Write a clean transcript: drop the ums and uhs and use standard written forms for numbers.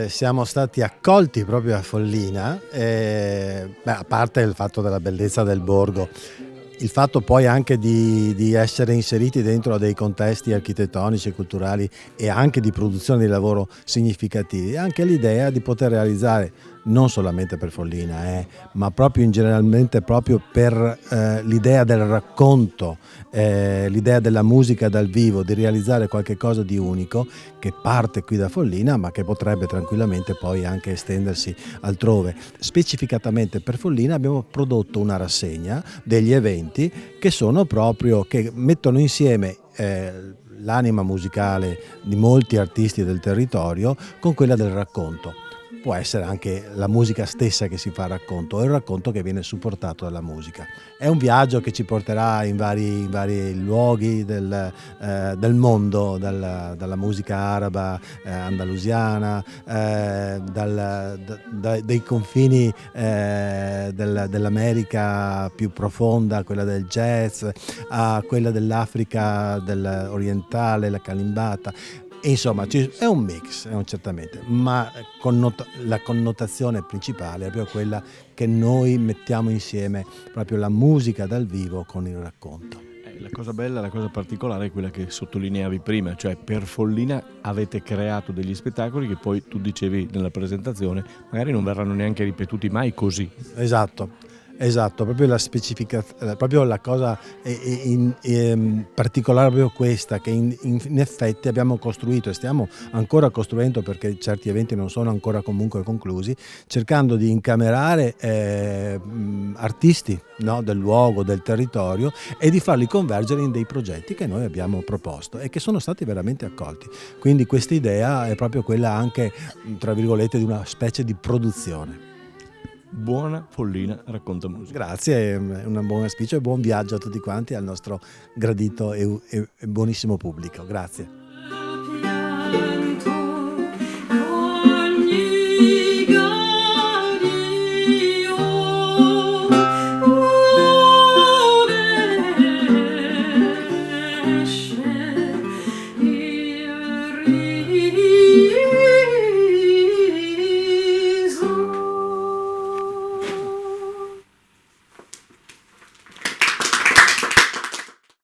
siamo stati accolti proprio a Follina, a parte il fatto della bellezza del borgo, il fatto poi anche di essere inseriti dentro a dei contesti architettonici e culturali e anche di produzione di lavoro significativi, anche l'idea di poter realizzare non solamente per Follina, ma proprio generalmente proprio per l'idea del racconto, l'idea della musica dal vivo, di realizzare qualche cosa di unico che parte qui da Follina ma che potrebbe tranquillamente poi anche estendersi altrove. Specificatamente per Follina abbiamo prodotto una rassegna degli eventi che mettono insieme l'anima musicale di molti artisti del territorio con quella del racconto. Può essere anche la musica stessa che si fa racconto o il racconto che viene supportato dalla musica. È un viaggio che ci porterà in vari luoghi del mondo, dalla musica araba, andalusiana, dei confini dell'America più profonda, quella del jazz, a quella dell'Africa orientale, la calimbata. Insomma, è un mix, certamente, ma la connotazione principale è proprio quella che noi mettiamo insieme proprio la musica dal vivo con il racconto. La cosa bella, la cosa particolare è quella che sottolineavi prima, cioè per Follina avete creato degli spettacoli che poi tu dicevi nella presentazione magari non verranno neanche ripetuti mai così. Esatto, proprio proprio la cosa particolare proprio questa, che in effetti abbiamo costruito e stiamo ancora costruendo, perché certi eventi non sono ancora comunque conclusi, cercando di incamerare artisti, no, del luogo, del territorio, e di farli convergere in dei progetti che noi abbiamo proposto e che sono stati veramente accolti. Quindi questa idea è proprio quella anche, tra virgolette, di una specie di produzione. Buona Follina racconta musica. Grazie, un buon auspicio e buon viaggio a tutti quanti, al nostro gradito e buonissimo pubblico. Grazie.